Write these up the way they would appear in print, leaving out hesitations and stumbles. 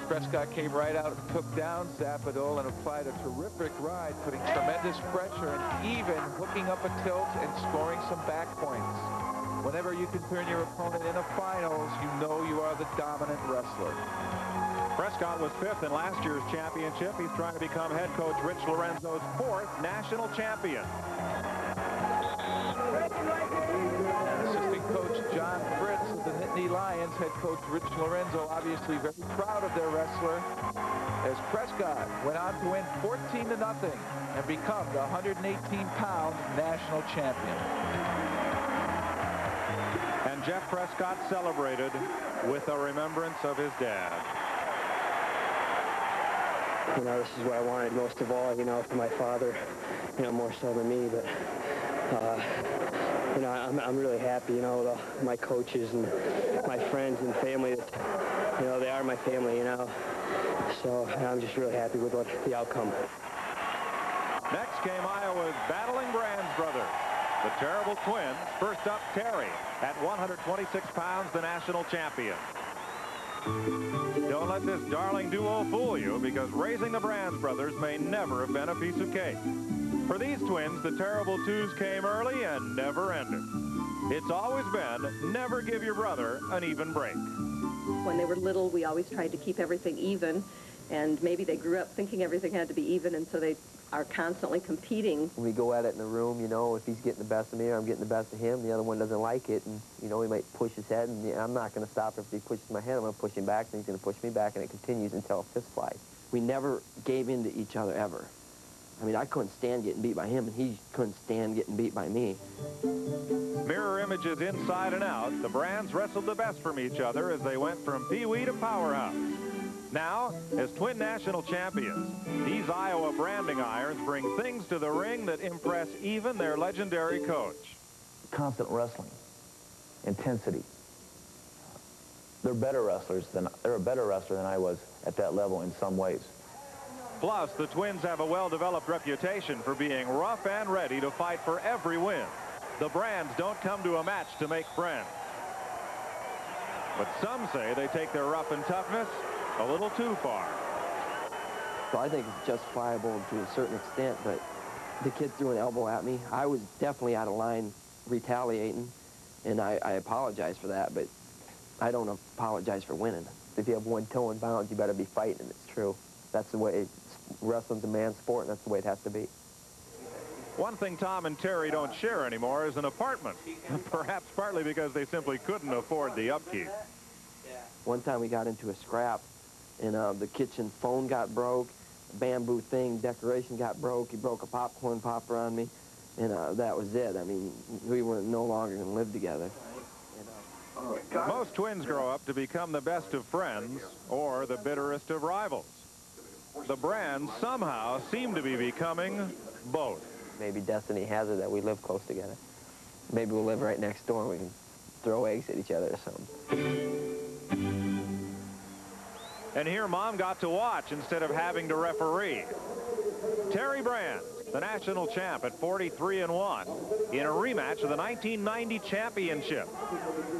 Prescott came right out and took down Zapadol and applied a terrific ride, putting tremendous pressure and even hooking up a tilt and scoring some back points. Whenever you can turn your opponent in a finals, you know you are the dominant wrestler. Prescott was 5th in last year's championship. He's trying to become head coach Rich Lorenzo's 4th national champion. Assistant coach John Fritz of the Nittany Lions, head coach Rich Lorenzo obviously very proud of their wrestler, as Prescott went on to win 14-0 and become the 118-pound national champion. And Jeff Prescott celebrated with a remembrance of his dad. You know, this is what I wanted most of all, you know, for my father, you know, more so than me, but you know, I'm really happy, you know, with my coaches and my friends and family. You know, they are my family, you know. So I'm just really happy with the outcome. Next came Iowa's battling Brands brothers, the terrible twins. First up, Terry, at 126 pounds, the national champion. Don't let this darling duo fool you, because raising the Brands brothers may never have been a piece of cake. For these twins, the terrible twos came early and never ended. It's always been, never give your brother an even break. When they were little, we always tried to keep everything even, and maybe they grew up thinking everything had to be even, and so they are constantly competing. We go at it in the room, you know, if he's getting the best of me or I'm getting the best of him, the other one doesn't like it, and, you know, he might push his head, and I'm not going to stop. If he pushes my head, I'm going to push him back, and he's going to push me back, and it continues until a fist flies. We never gave in to each other, ever. I mean, I couldn't stand getting beat by him, and he couldn't stand getting beat by me. Mirror images inside and out, the Brands wrestled the best from each other as they went from Pee-wee to powerhouse. Now, as twin national champions, these Iowa branding irons bring things to the ring that impress even their legendary coach. Constant wrestling, intensity. They're a better wrestler than I was at that level in some ways. Plus, the twins have a well-developed reputation for being rough and ready to fight for every win. The Brands don't come to a match to make friends. But some say they take their rough and toughness a little too far. So I think it's justifiable to a certain extent, but the kid threw an elbow at me. I was definitely out of line retaliating, and I apologize for that, but I don't apologize for winning. If you have one toe in bounds, you better be fighting, it's true. That's the way wrestling's a man's sport, and that's the way it has to be. One thing Tom and Terry don't share anymore is an apartment, perhaps partly because they simply couldn't afford the upkeep. One time we got into a scrap, and the kitchen phone got broke, bamboo thing decoration got broke. He broke a popcorn popper on me, and that was it. I mean, we were no longer going to live together. Most twins grow up to become the best of friends or the bitterest of rivals. The Brands somehow seem to be becoming both. Maybe destiny has it that we live close together. Maybe we'll live right next door and we can throw eggs at each other or something. And here Mom got to watch instead of having to referee. Terry Brands, the national champ at 43-1, in a rematch of the 1990 championship.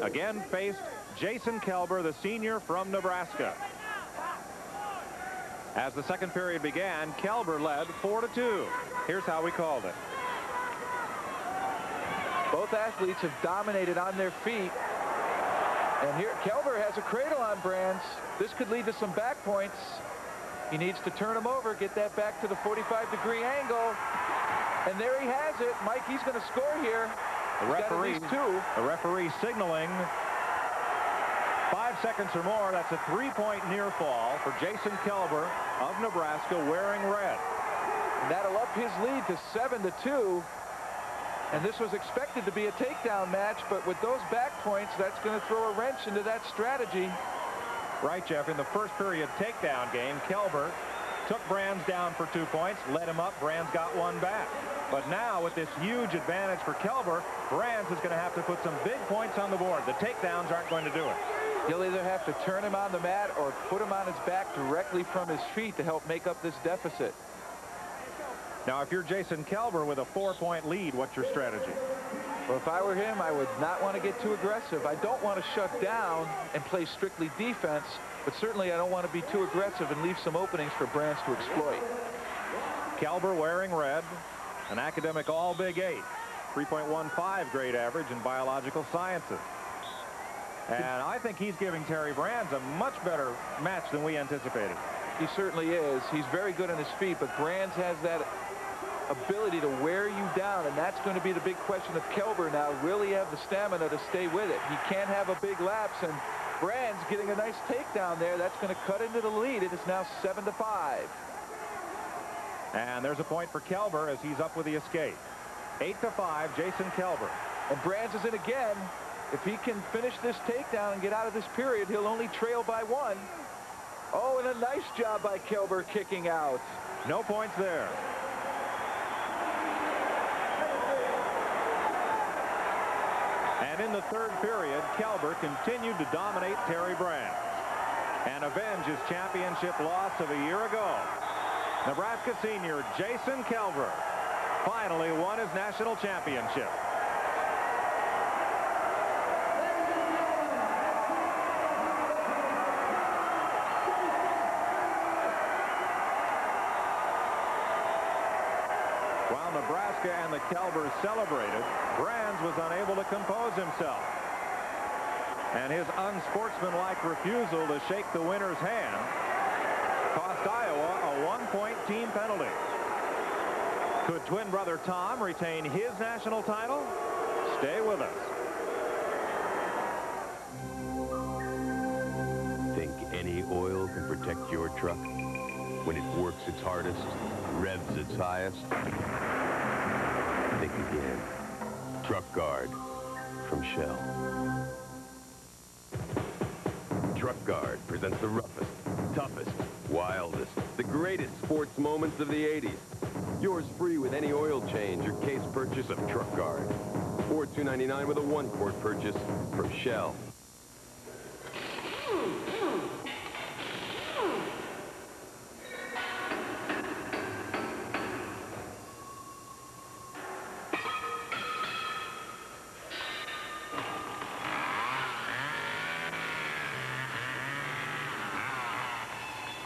Again faced Jason Kelber, the senior from Nebraska. As the second period began, Kelber led 4-2. Here's how we called it. Both athletes have dominated on their feet. And here, Kelber has a cradle on Brands. This could lead to some back points. He needs to turn him over, get that back to the 45-degree angle. And there he has it. Mike, he's going to score here. The referee signaling 5 seconds or more. That's a 3-point near fall for Jason Kelber of Nebraska wearing red. And that'll up his lead to 7-2. And this was expected to be a takedown match, but with those back points, that's going to throw a wrench into that strategy. Right, Jeff. In the first period takedown game, Kelber took Brands down for 2 points, led him up. Brands got one back. But now, with this huge advantage for Kelber, Brands is going to have to put some big points on the board. The takedowns aren't going to do it. He'll either have to turn him on the mat or put him on his back directly from his feet to help make up this deficit. Now, if you're Jason Kelber with a 4-point lead, what's your strategy? Well, if I were him, I would not want to get too aggressive. I don't want to shut down and play strictly defense. But certainly I don't want to be too aggressive and leave some openings for Brands to exploit. Kelber wearing red, an academic all Big 8, 3.15 grade average in biological sciences. And I think he's giving Terry Brands a much better match than we anticipated. He certainly is. He's very good on his feet, but Brands has that ability to wear you down, and that's going to be the big question of Kelber now. Will he have the stamina to stay with it? He can't have a big lapse, and Brands getting a nice takedown there. That's going to cut into the lead. It is now 7-5. And there's a point for Kelber as he's up with the escape. 8-5, Jason Kelber. And Brands is in again. If he can finish this takedown and get out of this period, he'll only trail by 1. Oh, and a nice job by Kelber kicking out. No points there. And in the third period, Kelber continued to dominate Terry Brands and avenge his championship loss of a year ago. Nebraska senior Jason Kelber finally won his national championship. While Nebraska and the Kelbers celebrated, Brands was unable to compose himself. And his unsportsmanlike refusal to shake the winner's hand cost Iowa a 1-point team penalty. Could twin brother Tom retain his national title? Stay with us. Think any oil can protect your truck when it works its hardest, revs its highest? Think again. Truck Guard from Shell. Truck Guard presents the roughest, toughest, wildest, the greatest sports moments of the 80s. Yours free with any oil change or case purchase of Truck Guard. Or $2.99 with a 1-quart purchase from Shell.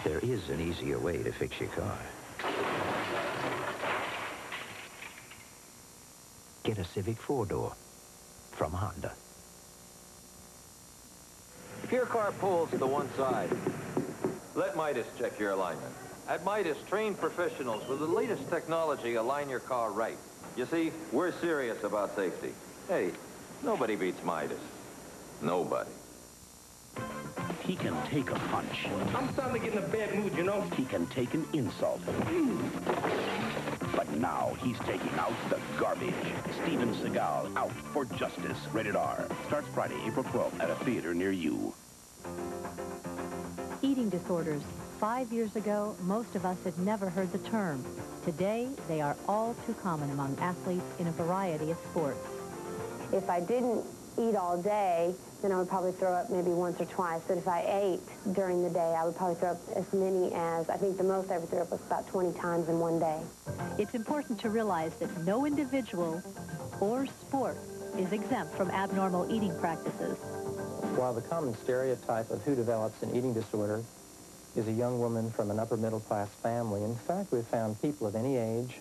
There is an easier way to fix your car. Get a Civic 4-door from Honda. If your car pulls to one side, let Midas check your alignment. At Midas, trained professionals with the latest technology align your car right. You see, we're serious about safety. Hey, nobody beats Midas. Nobody. He can take a punch. I'm starting to get in a bad mood, you know? He can take an insult. But now he's taking out the garbage. Steven Seagal, Out for Justice. Rated R. Starts Friday, April 12th at a theater near you. Eating disorders. 5 years ago, most of us had never heard the term. Today, they are all too common among athletes in a variety of sports. If I didn't eat all day, then I would probably throw up maybe once or twice. But if I ate during the day, I would probably throw up as many as, I think the most I ever threw up was about 20 times in one day. It's important to realize that no individual or sport is exempt from abnormal eating practices. While the common stereotype of who develops an eating disorder is a young woman from an upper-middle-class family, in fact, we've found people of any age,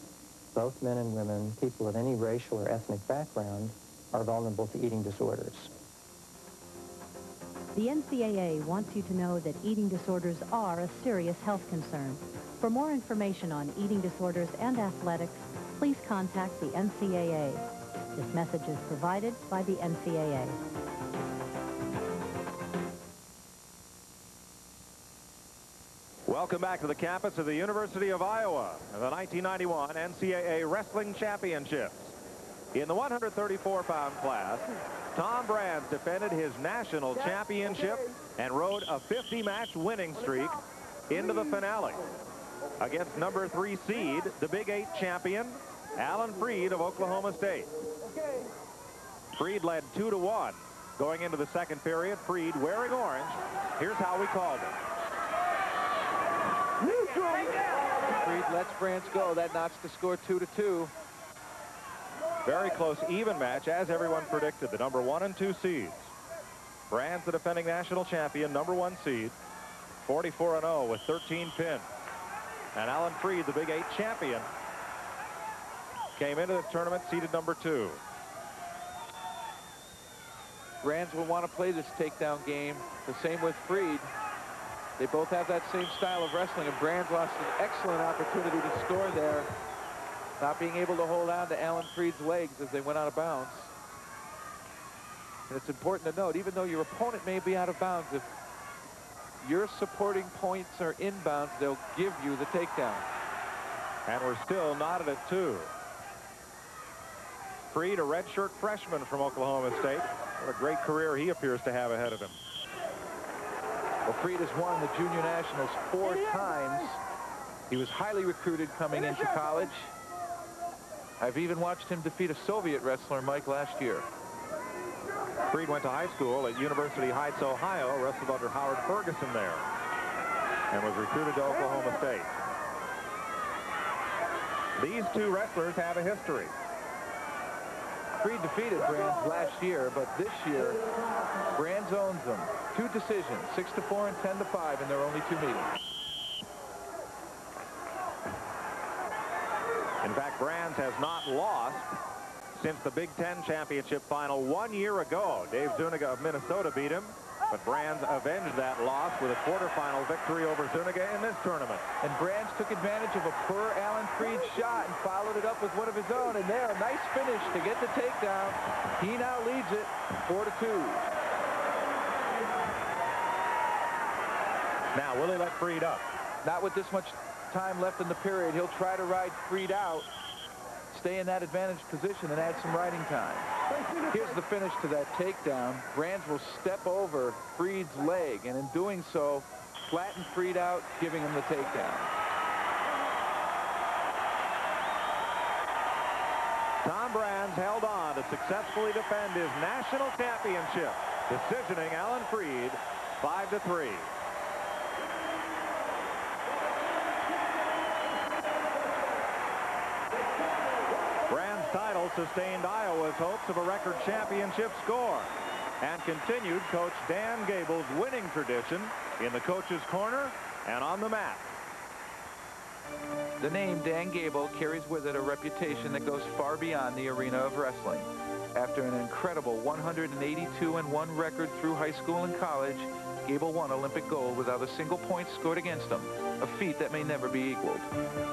both men and women, people of any racial or ethnic background, are vulnerable to eating disorders. The NCAA wants you to know that eating disorders are a serious health concern. For more information on eating disorders and athletics, please contact the NCAA. This message is provided by the NCAA. Welcome back to the campus of the University of Iowa, the 1991 NCAA Wrestling Championships. In the 134-pound class, Tom Brands defended his national championship and rode a 50-match winning streak into the finale against number 3 seed, the Big 8 champion, Alan Freed of Oklahoma State. Freed led 2-1 going into the second period. Freed wearing orange. Here's how we called it. Freed lets Brands go. That knocks the score 2-2. Very close, even match, as everyone predicted. The number 1 and 2 seeds. Brands, the defending national champion, number 1 seed. 44-0 with 13 pins. And Alan Freed, the Big 8 champion, came into the tournament seeded number 2. Brands will want to play this takedown game. The same with Freed. They both have that same style of wrestling, and Brands lost an excellent opportunity to score there, not being able to hold on to Alan Freed's legs as they went out of bounds. And it's important to note, even though your opponent may be out of bounds, if your supporting points are inbounds, they'll give you the takedown. And we're still knotted at 2. Freed, a redshirt freshman from Oklahoma State. What a great career he appears to have ahead of him. Well, Freed has won the Junior Nationals 4 times. He was highly recruited coming into college. I've even watched him defeat a Soviet wrestler, Mike, last year. Freed went to high school at University Heights, Ohio, wrestled under Howard Ferguson there, and was recruited to Oklahoma State. These two wrestlers have a history. Freed defeated Brands last year, but this year, Brands owns them. 2 decisions, 6-4 and 10-5 in their only 2 meetings. In fact, Brands has not lost since the Big Ten championship final 1 year ago. Dave Zuniga of Minnesota beat him, but Brands avenged that loss with a quarterfinal victory over Zuniga in this tournament. And Brands took advantage of a poor Alan Freed shot and followed it up with one of his own, and there, a nice finish to get the takedown. He now leads it 4-2. Now, will he let Freed up? Not with this much time left in the period. He'll try to ride Freed out, stay in that advantaged position, and add some riding time. Here's the finish to that takedown. Brands will step over Freed's leg, and in doing so, flatten Freed out, giving him the takedown. Tom Brands held on to successfully defend his national championship, decisioning Alan Freed 5-3. Brands' title sustained Iowa's hopes of a record championship score and continued Coach Dan Gable's winning tradition in the coach's corner and on the mat. The name Dan Gable carries with it a reputation that goes far beyond the arena of wrestling. After an incredible 182-1 record through high school and college, Gable won Olympic gold without a single point scored against him, a feat that may never be equaled.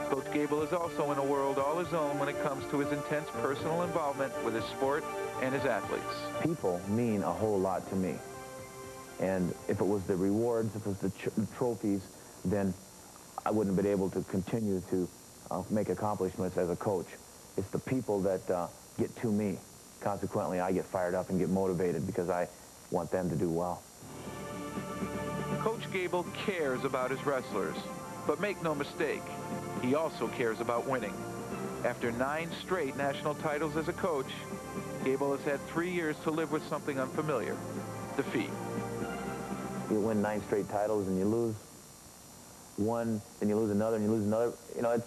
Coach Gable is also in a world all his own when it comes to his intense personal involvement with his sport and his athletes. People mean a whole lot to me. And if it was the rewards, if it was the trophies, then I wouldn't have been able to continue to make accomplishments as a coach. It's the people that get to me. Consequently, I get fired up and get motivated because I want them to do well. Coach Gable cares about his wrestlers, but make no mistake, he also cares about winning. After 9 straight national titles as a coach, Gable has had 3 years to live with something unfamiliar: defeat. You win 9 straight titles and you lose one, and you lose another, and you lose another. You know,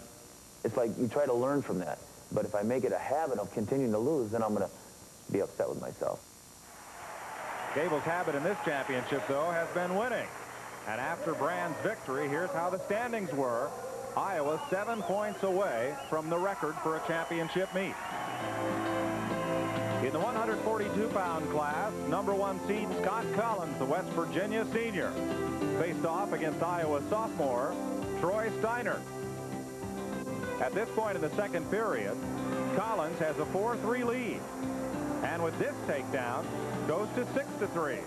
it's like you try to learn from that. But if I make it a habit of continuing to lose, then I'm going to be upset with myself. Gable's habit in this championship, though, has been winning. And after Brands' victory, here's how the standings were. Iowa 7 points away from the record for a championship meet. In the 142-pound class, #1 seed Scott Collins, the West Virginia senior, faced off against Iowa sophomore Troy Steiner. At this point in the second period, Collins has a 4-3 lead. And with this takedown, goes to 6-3.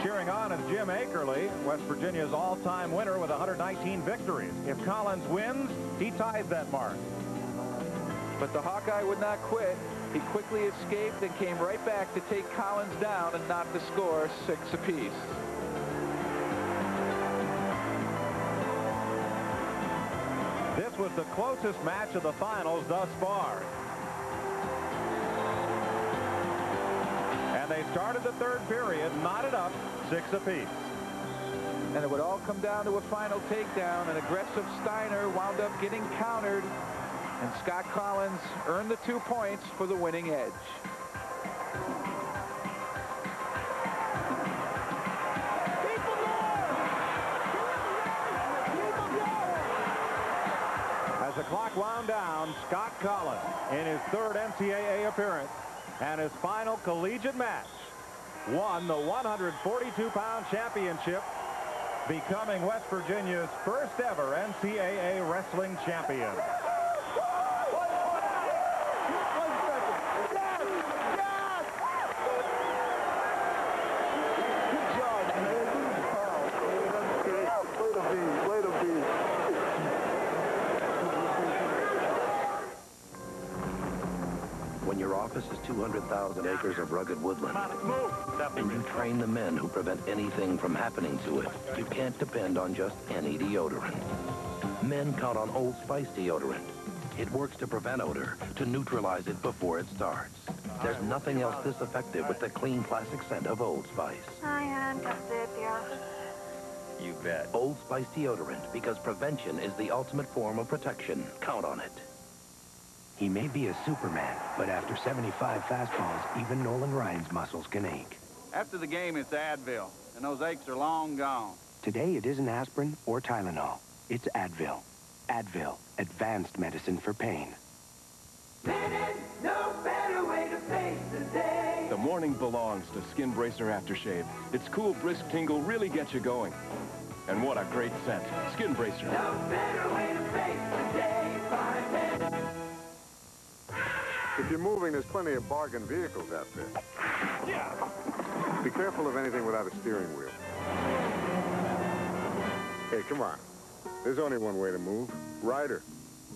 Cheering on is Jim Akerley, West Virginia's all-time winner with 119 victories. If Collins wins, he ties that mark. But the Hawkeye would not quit. He quickly escaped and came right back to take Collins down and knock the score 6 apiece. This was the closest match of the finals thus far. And they started the third period, knotted up 6 apiece. And it would all come down to a final takedown. An aggressive Steiner wound up getting countered, and Scott Collins earned the 2 points for the winning edge. clock wound down, Scott Collins in his third NCAA appearance and his final collegiate match won the 142-pound championship, becoming West Virginia's first ever NCAA wrestling champion. When your office is 200,000 acres of rugged woodland, and you train the men who prevent anything from happening to it, you can't depend on just any deodorant. Men count on Old Spice deodorant. It works to prevent odor, to neutralize it before it starts. There's nothing else this effective with the clean plastic scent of Old Spice. Hi, hon. Can I stay at the office? You bet. Old Spice deodorant, because prevention is the ultimate form of protection. Count on it. He may be a Superman, but after 75 fastballs, even Nolan Ryan's muscles can ache. After the game, it's Advil, and those aches are long gone. Today, it isn't aspirin or Tylenol. It's Advil. Advil, advanced medicine for pain. No better way to face the day. The morning belongs to Skin Bracer Aftershave. Its cool, brisk tingle really gets you going. And what a great scent. Skin Bracer. No better way to face the day. 5 minutes. If you're moving, there's plenty of bargain vehicles out there. Yeah. Be careful of anything without a steering wheel. Hey, come on. There's only one way to move. Ryder.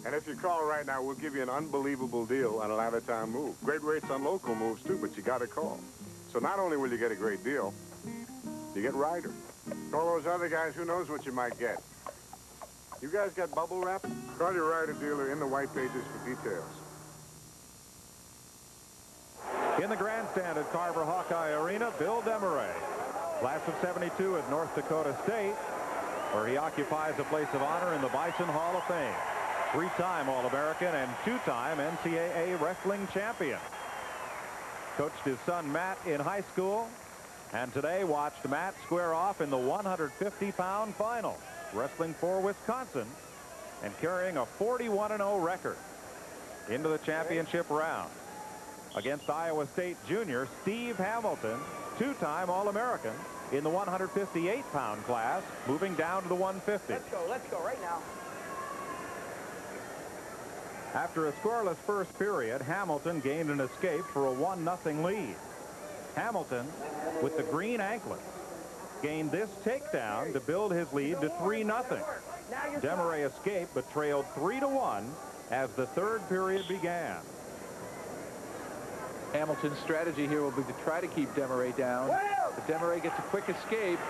And if you call right now, we'll give you an unbelievable deal on an out-of-town move. Great rates on local moves, too, but you got to call. So not only will you get a great deal, you get Ryder. All those other guys, who knows what you might get. You guys got bubble wrap? Call your Ryder dealer in the white pages for details. In the grandstand at Carver Hawkeye Arena, Bill Demay, class of '72 at North Dakota State, where he occupies a place of honor in the Bison Hall of Fame. 3-time All-American and 2-time NCAA wrestling champion. Coached his son Matt in high school, and today watched Matt square off in the 150-pound final, wrestling for Wisconsin and carrying a 41-0 record into the championship round against Iowa State junior Steve Hamilton, 2-time All-American in the 158-pound class, moving down to the 150. Let's go right now. After a scoreless first period, Hamilton gained an escape for a 1-0 lead. Hamilton, with the green anklet, gained this takedown to build his lead to 3-0. Demay escaped but trailed 3-1 as the third period began. Hamilton's strategy here will be to try to keep Demay down. But Demay gets a quick escape,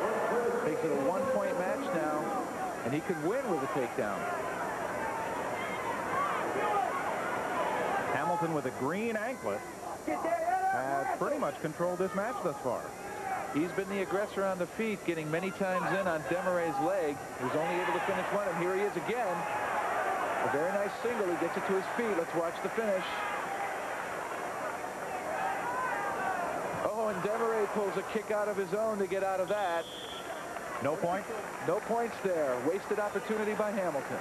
makes it a one-point match now, and he could win with a takedown. Hamilton with a green anklet has pretty much controlled this match thus far. He's been the aggressor on the feet, getting many times in on Demay's leg. He was only able to finish one, and here he is again. A very nice single. He gets it to his feet. Let's watch the finish. Oh, and Demay pulls a kick out of his own to get out of that. No point? No points there. Wasted opportunity by Hamilton.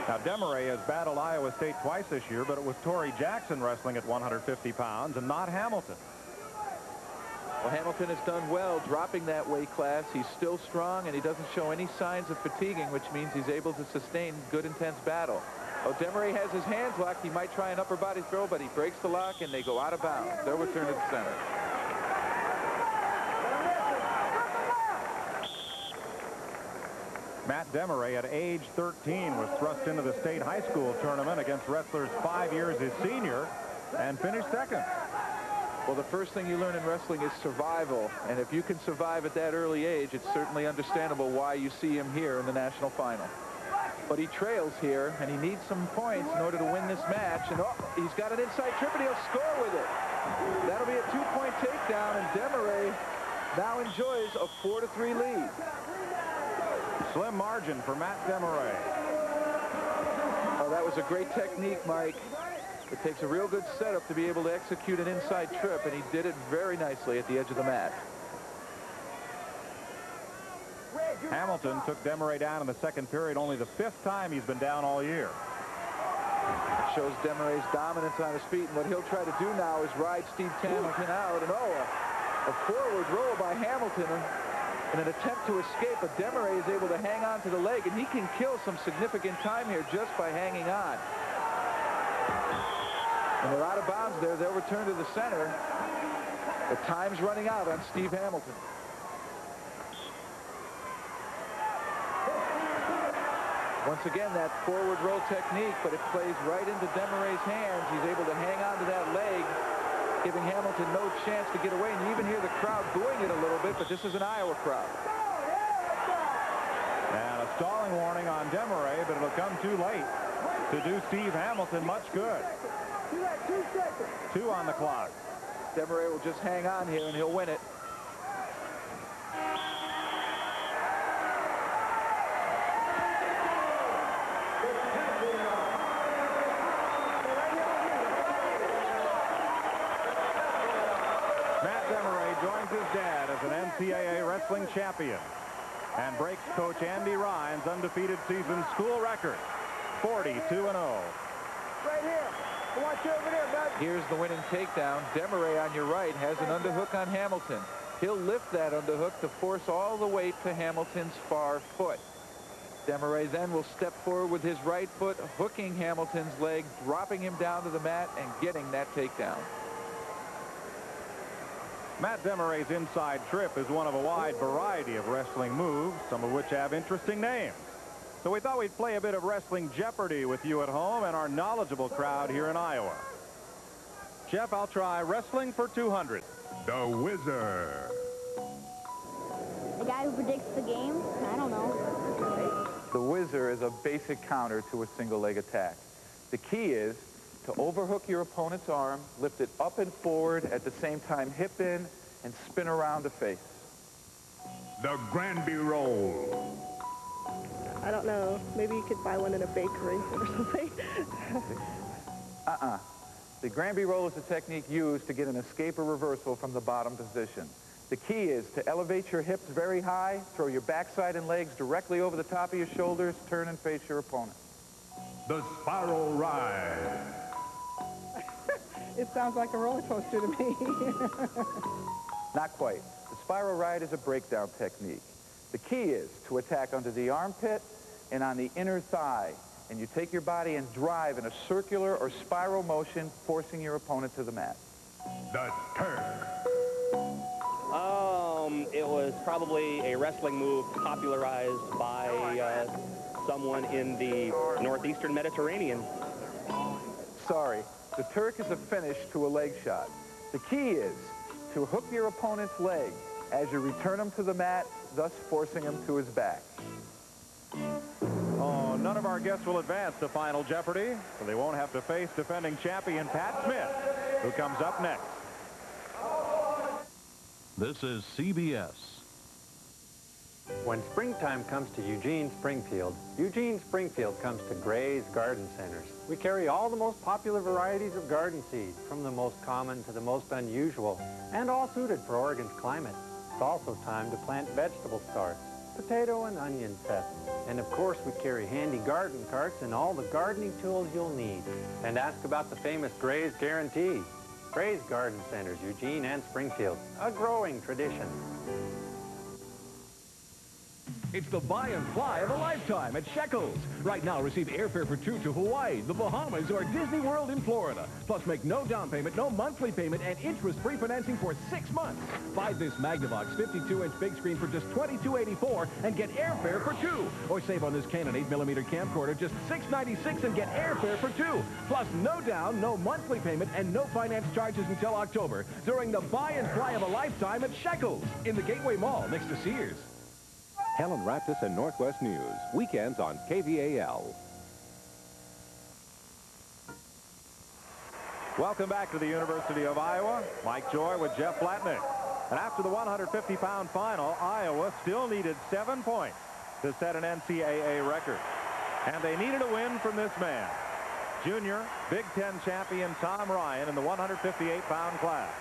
Now, Demay has battled Iowa State twice this year, but it was Torrey Jackson wrestling at 150 pounds and not Hamilton. Well, Hamilton has done well dropping that weight class. He's still strong, and he doesn't show any signs of fatiguing, which means he's able to sustain good, intense battle. Oh, Demay has his hands locked. He might try an upper body throw, but he breaks the lock, and they go out of bounds. They'll return to the center. Matt Demay, at age 13, was thrust into the state high school tournament against wrestlers 5 years his senior and finished second. Well, the first thing you learn in wrestling is survival, and if you can survive at that early age, it's certainly understandable why you see him here in the national final. But he trails here, and he needs some points in order to win this match, and oh, he's got an inside trip, and he'll score with it. That'll be a 2-point takedown, and Demay now enjoys a 4-3 lead. Slim margin for Matt Demay. Oh, that was a great technique, Mike. It takes a real good setup to be able to execute an inside trip, and he did it very nicely at the edge of the mat. Hamilton took Demay down in the second period, only the 5th time he's been down all year. It shows Demay's dominance on his feet, and what he'll try to do now is ride Steve Hamilton out. And a forward roll by Hamilton in an attempt to escape, but Demay is able to hang on to the leg, and he can kill some significant time here just by hanging on. And they're out of bounds there. They'll return to the center. The time's running out on Steve Hamilton. Once again, that forward roll technique, but it plays right into Demay's hands. He's able to hang on to that leg, giving Hamilton no chance to get away. And you even hear the crowd booing it a little bit, but this is an Iowa crowd. And a stalling warning on Demay, but it'll come too late to do Steve Hamilton much good. 2 on the clock. Demay will just hang on here, and he'll win it. Joins his dad as an NCAA wrestling champion and breaks Coach Andy Ryan's undefeated season school record, 42-0. Right here. I want you over there, bud. Here's the winning takedown. Demay on your right has an underhook on Hamilton. He'll lift that underhook to force all the weight to Hamilton's far foot. Demay then will step forward with his right foot, hooking Hamilton's leg, dropping him down to the mat, and getting that takedown. Matt Demay's inside trip is one of a wide variety of wrestling moves, some of which have interesting names. So we thought we'd play a bit of wrestling jeopardy with you at home and our knowledgeable crowd here in Iowa. Jeff, I'll try wrestling for 200. The Whizzer. The guy who predicts the game? I don't know. The Whizzer is a basic counter to a single leg attack. The key is to overhook your opponent's arm, lift it up and forward, at the same time hip in, and spin around the face. The Granby Roll. I don't know. Maybe you could buy one in a bakery or something. The Granby Roll is a technique used to get an escape or reversal from the bottom position. The key is to elevate your hips very high, throw your backside and legs directly over the top of your shoulders, turn and face your opponent. The Spiral Ride. It sounds like a roller coaster to me. Not quite. The spiral ride is a breakdown technique. The key is to attack under the armpit and on the inner thigh. And you take your body and drive in a circular or spiral motion, forcing your opponent to the mat. The Turk. It was probably a wrestling move popularized by someone in the northeastern Mediterranean. Sorry. The Turk is a finish to a leg shot. The key is to hook your opponent's leg as you return him to the mat, thus forcing him to his back. Oh, none of our guests will advance to Final Jeopardy, so they won't have to face defending champion Pat Smith, who comes up next. This is CBS. When springtime comes to Eugene Springfield comes to Gray's Garden Centers. We carry all the most popular varieties of garden seed, from the most common to the most unusual, and all suited for Oregon's climate. It's also time to plant vegetable starts, potato and onion sets. And of course, we carry handy garden carts and all the gardening tools you'll need. And ask about the famous Gray's Guarantee. Gray's Garden Centers, Eugene and Springfield, a growing tradition. It's the buy and fly of a lifetime at Shekels. Right now, receive airfare for 2 to Hawaii, the Bahamas, or Disney World in Florida. Plus, make no down payment, no monthly payment, and interest-free financing for 6 months. Buy this Magnavox 52-inch big screen for just $22.84 and get airfare for 2. Or save on this Canon 8mm camcorder just $6.96 and get airfare for 2. Plus, no down, no monthly payment, and no finance charges until October during the buy and fly of a lifetime at Shekels in the Gateway Mall next to Sears. Helen Raptis and Northwest News, weekends on KVAL. Welcome back to the University of Iowa. Mike Joy with Jeff Blatnick. And after the 150-pound final, Iowa still needed 7 points to set an NCAA record. And they needed a win from this man, junior Big Ten champion Tom Ryan in the 158-pound class.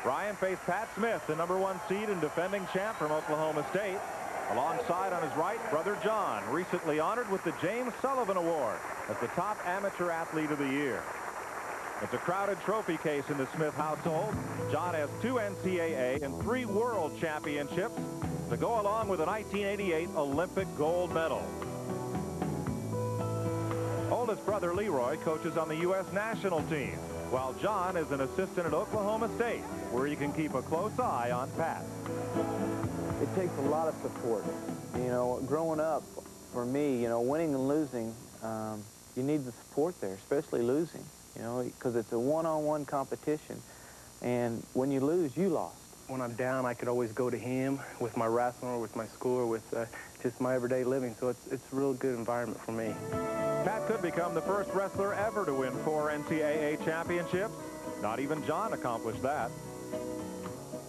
Ryan faced Pat Smith, the #1 seed and defending champ from Oklahoma State. Alongside on his right, brother John, recently honored with the James Sullivan Award as the top amateur athlete of the year. It's a crowded trophy case in the Smith household. John has 2 NCAA and 3 world championships to go along with a 1988 Olympic gold medal. Oldest brother Leroy coaches on the U.S. national team, while John is an assistant at Oklahoma State, where he can keep a close eye on Pat. It takes a lot of support. You know, growing up, for me, you know, winning and losing, you need the support there, especially losing, you know, because it's a one-on-one competition. And when you lose, you lost. When I'm down, I could always go to him with my wrestling or with my school or with just my everyday living. So it's a real good environment for me. Pat could become the first wrestler ever to win 4 NCAA championships. Not even John accomplished that.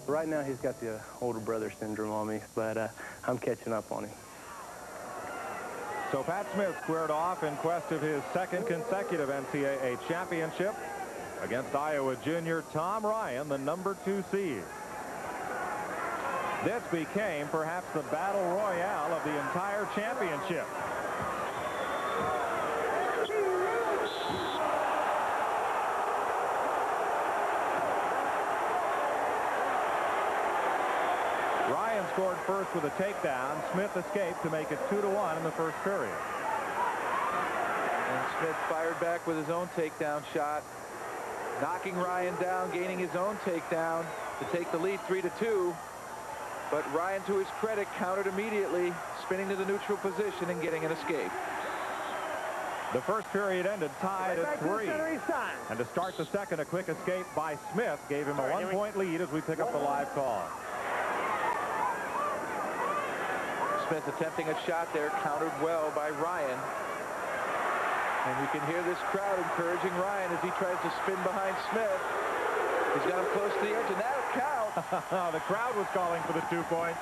Right now, he's got the older brother syndrome on me, but I'm catching up on him. So Pat Smith squared off in quest of his 2nd consecutive NCAA championship against Iowa junior Tom Ryan, the #2 seed. This became perhaps the battle royale of the entire championship. Ryan scored first with a takedown. Smith escaped to make it 2-1 in the first period. And Smith fired back with his own takedown shot, knocking Ryan down, gaining his own takedown to take the lead 3-2. But Ryan, to his credit, countered immediately, spinning to the neutral position and getting an escape. The first period ended tied at 3. And to start the second, a quick escape by Smith gave him a 1-point lead as we pick up the live call. Smith attempting a shot there, countered well by Ryan. And you can hear this crowd encouraging Ryan as he tries to spin behind Smith. He's got him close to the edge, and that'll count. The crowd was calling for the 2 points.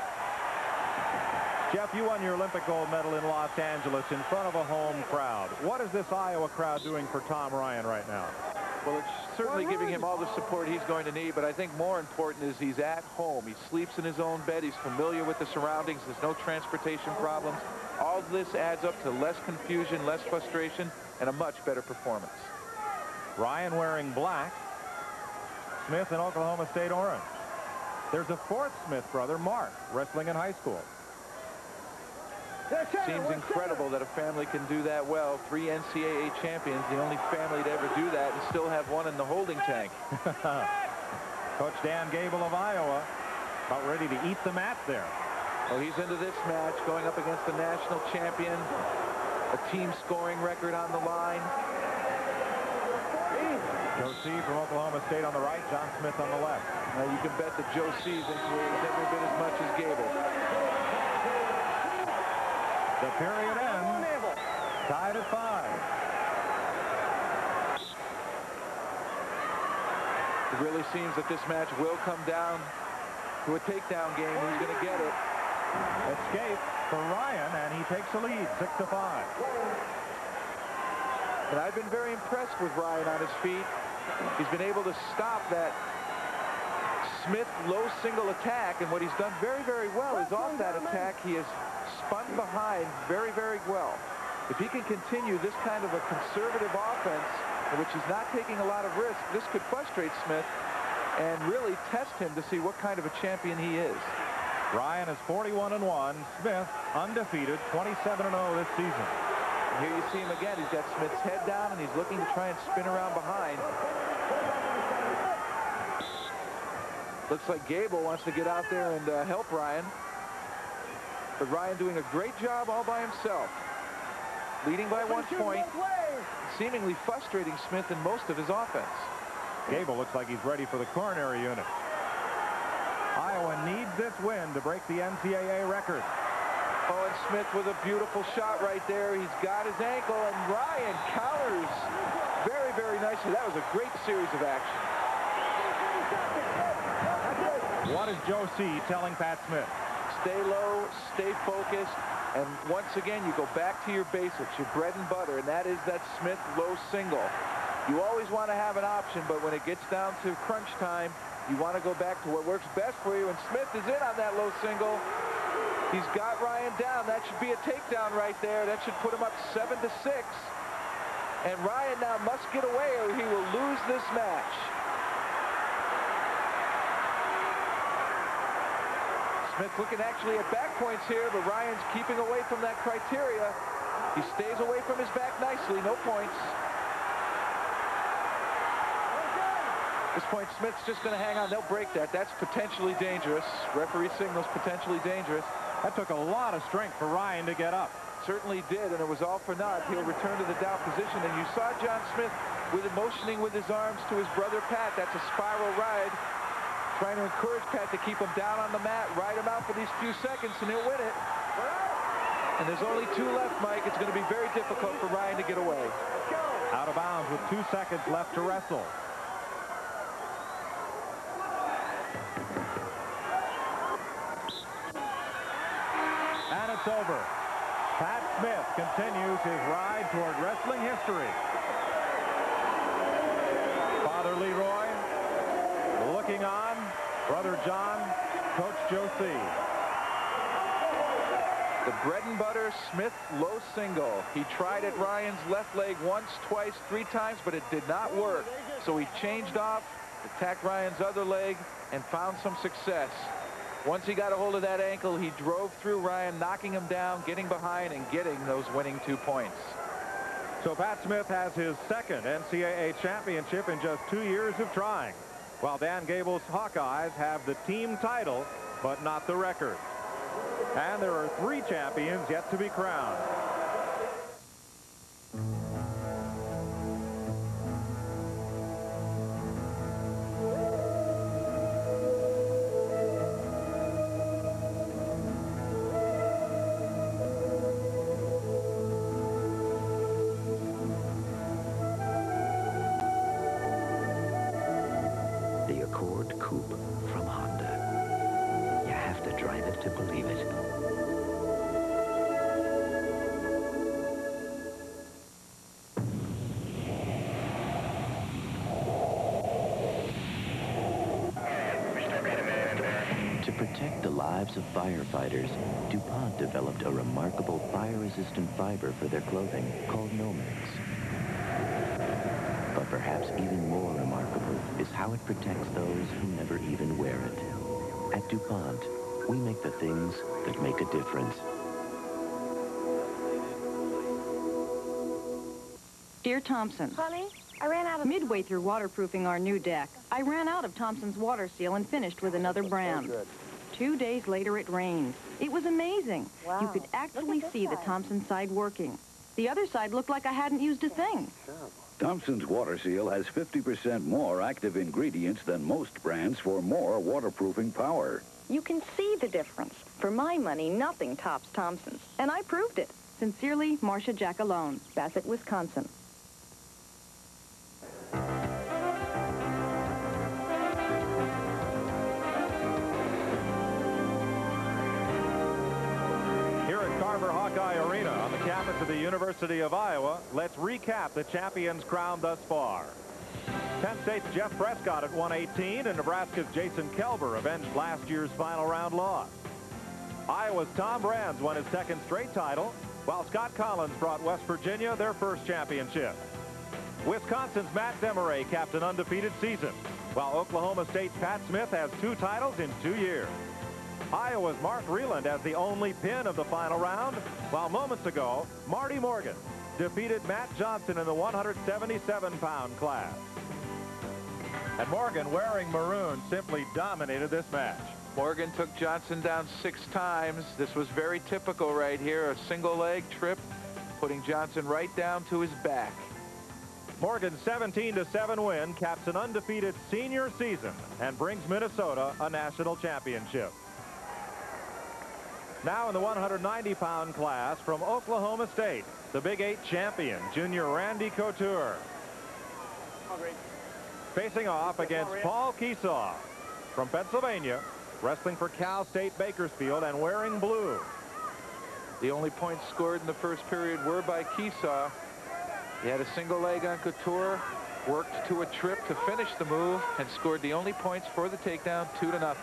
Jeff, you won your Olympic gold medal in Los Angeles in front of a home crowd. What is this Iowa crowd doing for Tom Ryan right now? Well, it's certainly giving him all the support he's going to need, but I think more important is he's at home. He sleeps in his own bed. He's familiar with the surroundings. There's no transportation problems. All this adds up to less confusion, less frustration, and a much better performance. Ryan wearing black. Smith in Oklahoma State orange. There's a 4th Smith brother, Mark, wrestling in high school. Seems incredible that a family can do that well. 3 NCAA champions, the only family to ever do that, and still have one in the holding tank. Coach Dan Gable of Iowa about ready to eat the mat there. Well, he's into this match, going up against the national champion, a team scoring record on the line. Joe C. from Oklahoma State on the right, John Smith on the left. You can bet that Joe C.'s influenced every bit as much as Gable. The period ends, tied at 5. It really seems that this match will come down to a takedown game. Who's going to get it? Escape for Ryan, and he takes the lead, 6-5. And I've been very impressed with Ryan on his feet. He's been able to stop that Smith low single attack, and what he's done very, very well is off that attack, he has spun behind very, very well. If he can continue this kind of a conservative offense, in which he's not taking a lot of risk, this could frustrate Smith and really test him to see what kind of a champion he is. Ryan is 41-1. Smith undefeated, 27-0 this season. And here you see him again. He's got Smith's head down, and he's looking to try and spin around behind. Looks like Gable wants to get out there and help Ryan. But Ryan doing a great job all by himself. Leading by 1 point, seemingly frustrating Smith in most of his offense. Gable looks like he's ready for the coronary unit. Iowa needs this win to break the NCAA record. Oh, and Smith with a beautiful shot right there. He's got his ankle, and Ryan counters very, very nicely. That was a great series of action. What is Joe C. telling Pat Smith? Stay low, stay focused, and once again, you go back to your basics, your bread and butter, and that is that Smith low single. You always want to have an option, but when it gets down to crunch time, you want to go back to what works best for you, and Smith is in on that low single. He's got Ryan down. That should be a takedown right there. That should put him up 7-6. And Ryan now must get away or he will lose this match. Smith looking actually at back points here, but Ryan's keeping away from that criteria. He stays away from his back nicely. No points. At this point, Smith's just going to hang on. They'll break that. That's potentially dangerous. Referee signals potentially dangerous. That took a lot of strength for Ryan to get up. Certainly did, and it was all for naught. He'll return to the down position, and you saw John Smith with it motioning with his arms to his brother Pat. That's a spiral ride, trying to encourage Pat to keep him down on the mat, ride him out for these few seconds, and he'll win it. And there's only 2 left, Mike. It's going to be very difficult for Ryan to get away. Out of bounds with 2 seconds left to wrestle. And it's over. Pat Smith continues his ride toward wrestling history. Father Leroy looking on. Brother John, Coach Josie. The bread and butter Smith low single. He tried at Ryan's left leg once, twice, 3 times, but it did not work. So he changed off, attacked Ryan's other leg, and found some success. Once he got a hold of that ankle, he drove through Ryan, knocking him down, getting behind, and getting those winning 2 points. So Pat Smith has his 2nd NCAA championship in just 2 years of trying, while Dan Gable's Hawkeyes have the team title, but not the record. And there are 3 champions yet to be crowned. The Accord Coupe from Honda. You have to drive it to believe it. To protect the lives of firefighters, DuPont developed a remarkable fire-resistant fiber for their clothing called Nomex. But perhaps even more remarkable is how it protects those who never even wear it. At DuPont, we make the things that make a difference. Dear Thompson. Honey, I ran out of... Midway through waterproofing our new deck, I ran out of Thompson's water seal and finished with another brand. 2 days later, it rained. It was amazing. Wow. You could actually see the Thompson side working. The other side looked like I hadn't used a thing. Thompson's Water Seal has 50% more active ingredients than most brands for more waterproofing power. You can see the difference. For my money, nothing tops Thompson's. And I proved it. Sincerely, Marcia Jackalone, Bassett, Wisconsin. Hawkeye Arena on the campus of the University of Iowa. Let's recap the champions crowned thus far. Penn State's Jeff Prescott at 118 and Nebraska's Jason Kelber avenged last year's final round loss. Iowa's Tom Brands won his 2nd straight title, while Scott Collins brought West Virginia their 1st championship. Wisconsin's Matt Demay capped an undefeated season, while Oklahoma State's Pat Smith has 2 titles in 2 years. Iowa's Mark Reland has the only pin of the final round, while moments ago, Marty Morgan defeated Matt Johnson in the 177-pound class. And Morgan, wearing maroon, simply dominated this match. Morgan took Johnson down 6 times. This was very typical right here, a single leg trip, putting Johnson right down to his back. Morgan's 17-7 win caps an undefeated senior season and brings Minnesota a national championship. Now in the 190-pound class from Oklahoma State, the Big 8 champion, junior Randy Couture. Facing off against Paul Kisaw from Pennsylvania, wrestling for Cal State Bakersfield and wearing blue. The only points scored in the first period were by Kisaw. He had a single leg on Couture, worked to a trip to finish the move, and scored the only points for the takedown, 2-0.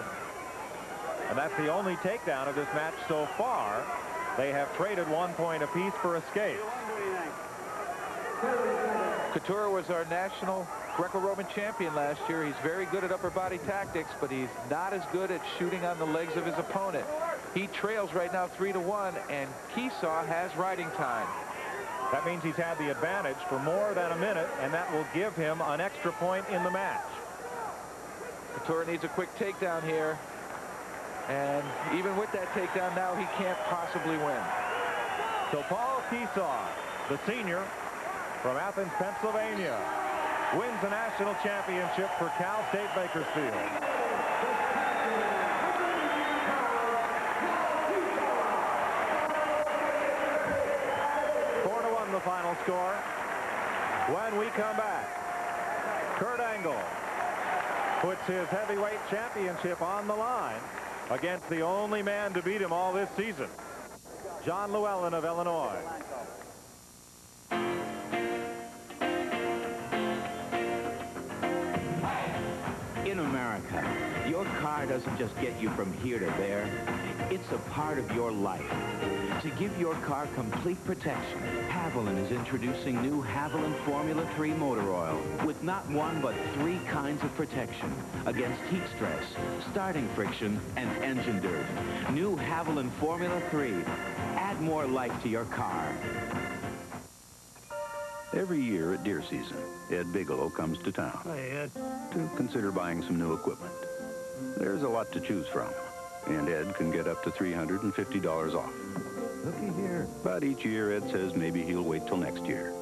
And that's the only takedown of this match so far. They have traded 1 point apiece for escape. Couture was our national Greco-Roman champion last year. He's very good at upper body tactics, but he's not as good at shooting on the legs of his opponent. He trails right now 3-1, and Kisaw has riding time. That means he's had the advantage for more than a minute, and that will give him an extra point in the match. Couture needs a quick takedown here. And even with that takedown now, he can't possibly win. So Paul Kisaw, the senior from Athens, Pennsylvania, wins the national championship for Cal State Bakersfield. The final score. When we come back, Kurt Angle puts his heavyweight championship on the line against the only man to beat him all this season, John Luellen of Illinois. In America, your car doesn't just get you from here to there. It's a part of your life. To give your car complete protection, Haviland is introducing new Haviland Formula 3 motor oil with not one but 3 kinds of protection against heat stress, starting friction, and engine dirt. New Haviland Formula 3. Add more life to your car. Every year at deer season, Ed Bigelow comes to town. Hey, Ed. To consider buying some new equipment. There's a lot to choose from, and Ed can get up to $350 off. Looky here. But each year, Ed says maybe he'll wait till next year.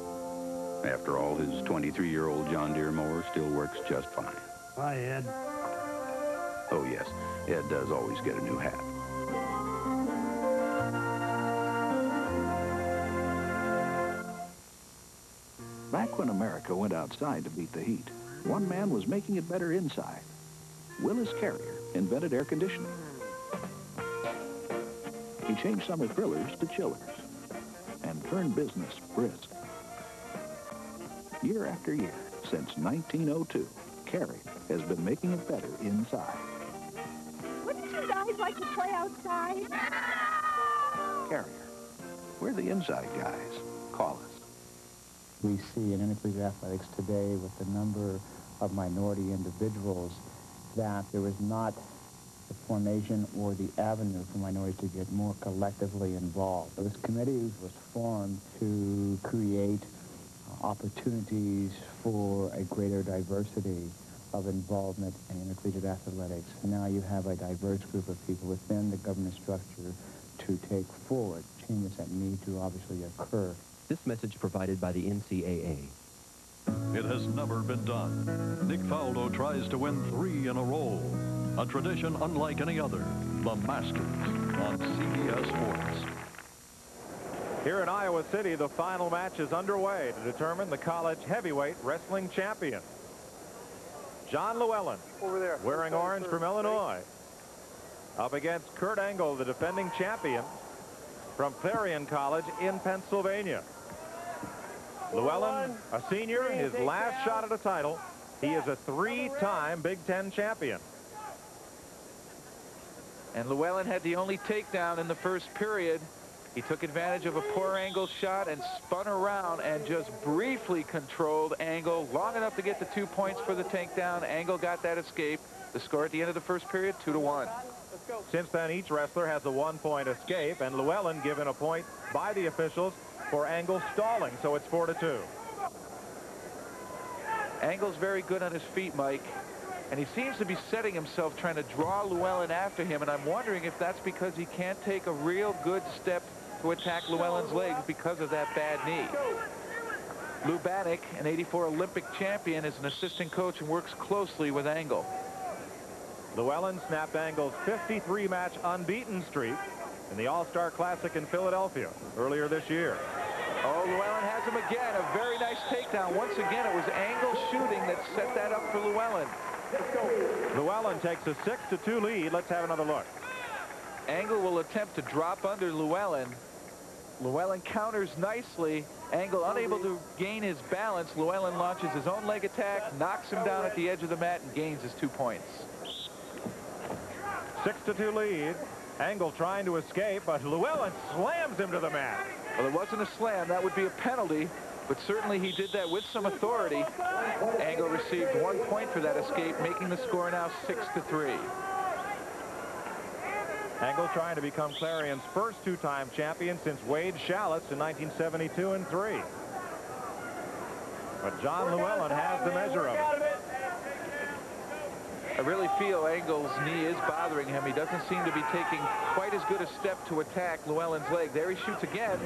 After all, his 23-year-old John Deere mower still works just fine. Hi, Ed. Oh, yes, Ed does always get a new hat. Back when America went outside to beat the heat, one man was making it better inside. Willis Carrier invented air conditioning. He changed summer thrillers to chillers and turned business brisk. Year after year, since 1902, Carrier has been making it better inside. Wouldn't you guys like to play outside? Carrier, we're the inside guys. Call us. We see in intercollegiate athletics today with the number of minority individuals that there is not the formation or the avenue for minorities to get more collectively involved. This committee was formed to create opportunities for a greater diversity of involvement in intercollegiate athletics. Now you have a diverse group of people within the government structure to take forward changes that need to obviously occur. This message provided by the NCAA. It has never been done. Nick Faldo tries to win 3 in a row. A tradition unlike any other. The Masters on CBS Sports. Here in Iowa City, the final match is underway to determine the college heavyweight wrestling champion. John Luellen, over there, wearing orange from Illinois, up against Kurt Angle, the defending champion from Clarion College in Pennsylvania. Luellen, a senior, his last shot at a title. He is a 3-time Big Ten champion. And Luellen had the only takedown in the first period. He took advantage of a poor Angle shot and spun around and just briefly controlled Angle long enough to get the 2 points for the takedown. Angle got that escape. The score at the end of the first period, 2-1. Since then, each wrestler has a 1-point escape, and Luellen given a point by the officials for Angle stalling, so it's 4-2. Angle's very good on his feet, Mike, and he seems to be setting himself trying to draw Luellen after him, and I'm wondering if that's because he can't take a real good step to attack Llewellyn's legs because of that bad knee. Lou Bannock, an '84 Olympic champion, is an assistant coach and works closely with Angle. Luellen snapped Angle's 53-match unbeaten streak in the All-Star Classic in Philadelphia earlier this year. Oh, Luellen has him again. A very nice takedown. Once again, it was Angle shooting that set that up for Luellen. Luellen takes a 6-2 lead. Let's have another look. Angle will attempt to drop under Luellen. Luellen counters nicely. Angle unable to gain his balance. Luellen launches his own leg attack, knocks him down at the edge of the mat, and gains his 2 points. 6-2 lead. Angle trying to escape, but Luellen slams him to the mat. Well, it wasn't a slam. That would be a penalty, but certainly he did that with some authority. Angle received 1 point for that escape, making the score now 6-3. Angle trying to become Clarion's first two-time champion since Wade Shallot's in 1972 and 3. But John Luellen has the measure of it. I really feel Angle's knee is bothering him. He doesn't seem to be taking quite as good a step to attack Llewellyn's leg. There he shoots again.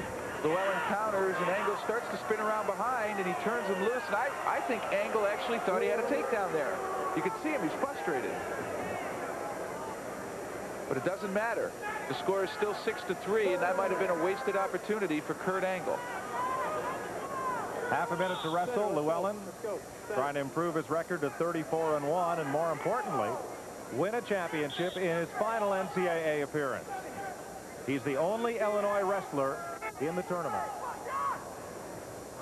Luellen counters, and Angle starts to spin around behind, and he turns him loose. And I think Angle actually thought he had a takedown there. You can see him. He's frustrated. But it doesn't matter. The score is still 6-3, and that might have been a wasted opportunity for Kurt Angle. Half a minute to wrestle. Luellen trying to improve his record to 34-1, and more importantly, win a championship in his final NCAA appearance. He's the only Illinois wrestler in the tournament.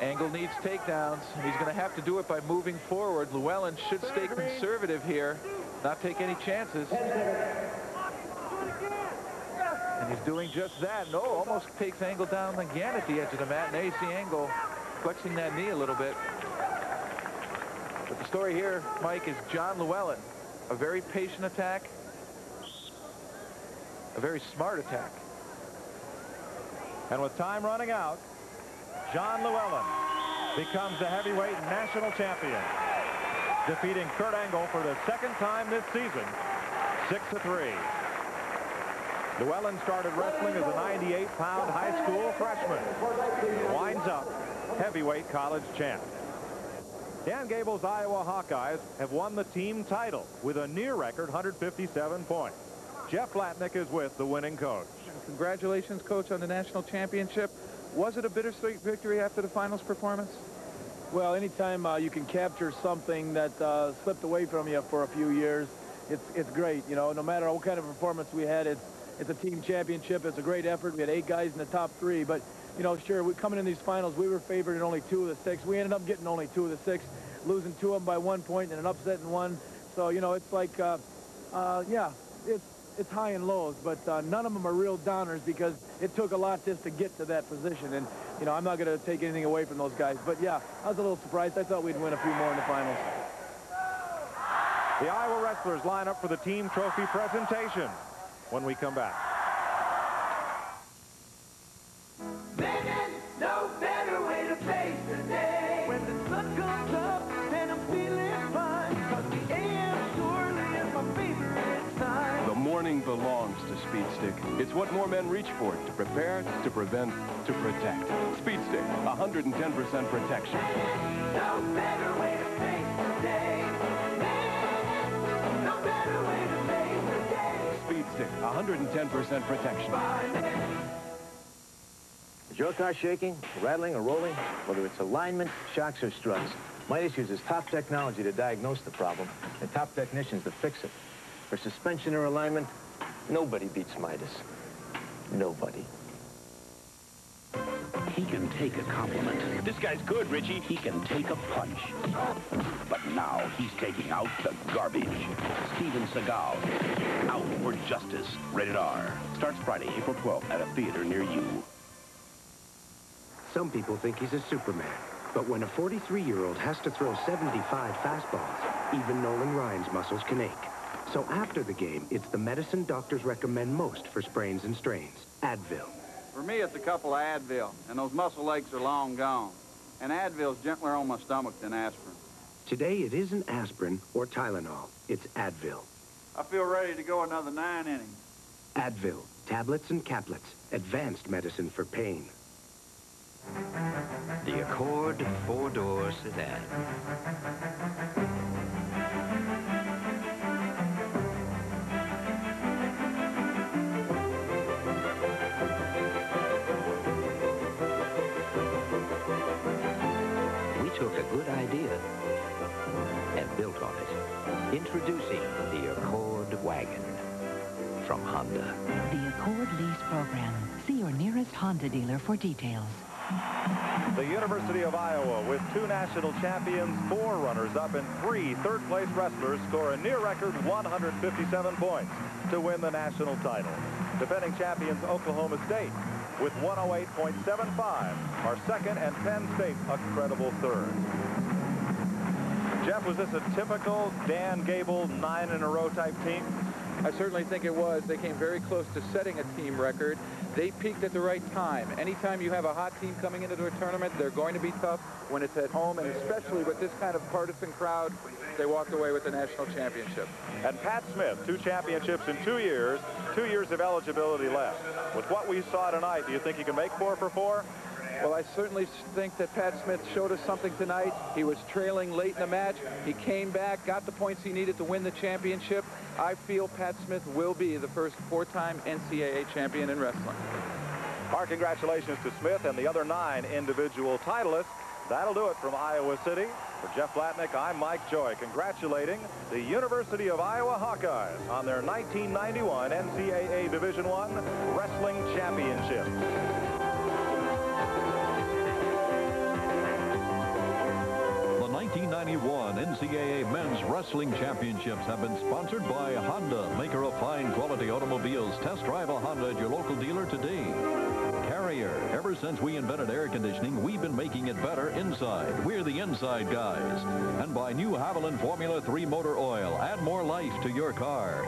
Angle needs takedowns. He's going to have to do it by moving forward. Luellen should stay conservative here, not take any chances. And he's doing just that. No, almost takes Angle down again at the edge of the mat. Now you see Angle flexing that knee a little bit. But the story here, Mike, is John Luellen. A very patient attack. A very smart attack. And with time running out, John Luellen becomes the heavyweight national champion, defeating Kurt Angle for the second time this season, 6-3. Luellen started wrestling as a 98-pound high school freshman. Winds up heavyweight college champ. Dan Gable's Iowa Hawkeyes have won the team title with a near record 157 points. Jeff Latnick is with the winning coach. Congratulations, Coach, on the national championship. Was it a bittersweet victory after the finals performance? Well, anytime you can capture something that slipped away from you for a few years, it's great. You know, no matter what kind of performance we had, it's a team championship. It's a great effort. We had 8 guys in the top 3, but you know, sure, coming in these finals, we were favored in only 2 of the 6. We ended up getting only 2 of the 6, losing 2 of them by 1 point and an upset in 1. So, you know, it's like, yeah, it's high and lows, but none of them are real downers because it took a lot just to get to that position. And, you know, I'm not going to take anything away from those guys. But, yeah, I was a little surprised. I thought we'd win a few more in the finals. The Iowa wrestlers line up for the team trophy presentation when we come back. No better way to face the day. When the sun comes up and I'm feeling fine, 'cause the AM surely is my favorite time. The morning belongs to Speed Stick. It's what more men reach for: to prepare, to prevent, to protect. Speed Stick, 110% protection. No better way to face the day. No better way to face the day. Speed Stick, 110% protection. Is your car shaking, rattling, or rolling? Whether it's alignment, shocks, or struts, Midas uses top technology to diagnose the problem and top technicians to fix it. For suspension or alignment, nobody beats Midas. Nobody. He can take a compliment. This guy's good, Richie. He can take a punch. But now he's taking out the garbage. Steven Seagal, Out for Justice, rated R. Starts Friday, April 12th at a theater near you. Some people think he's a Superman. But when a 43-year-old has to throw 75 fastballs, even Nolan Ryan's muscles can ache. So after the game, it's the medicine doctors recommend most for sprains and strains, Advil. For me, it's a couple of Advil, and those muscle aches are long gone. And Advil's gentler on my stomach than aspirin. Today, it isn't aspirin or Tylenol. It's Advil. I feel ready to go another 9 innings. Advil, tablets and caplets, advanced medicine for pain. The Accord 4-door sedan. We took a good idea and built on it. Introducing the Accord Wagon from Honda. The Accord Lease Program. See your nearest Honda dealer for details. The University of Iowa, with 2 national champions, 4 runners-up, and 3 third-place wrestlers, score a near-record 157 points to win the national title. Defending champions Oklahoma State, with 108.75, are second, and Penn State a credible third. Jeff, was this a typical Dan Gable 9-in-a-row type team? I certainly think it was. They came very close to setting a team record. They peaked at the right time. Anytime you have a hot team coming into a tournament, they're going to be tough when it's at home, and especially with this kind of partisan crowd, they walked away with the national championship. And Pat Smith, 2 championships in 2 years, 2 years of eligibility left. With what we saw tonight, do you think he can make 4 for 4? Well, I certainly think that Pat Smith showed us something tonight. He was trailing late in the match. He came back, got the points he needed to win the championship. I feel Pat Smith will be the first 4-time NCAA champion in wrestling. Our congratulations to Smith and the other 9 individual titleists. That'll do it from Iowa City. For Jeff Blatnick, I'm Mike Joy, congratulating the University of Iowa Hawkeyes on their 1991 NCAA Division I Wrestling Championship. The 1991 NCAA Men's Wrestling Championships have been sponsored by Honda, maker of fine quality automobiles. Test drive a Honda at your local dealer today. Carrier, ever since we invented air conditioning, we've been making it better inside. We're the inside guys. And by new Haviland Formula 3 motor oil, add more life to your car.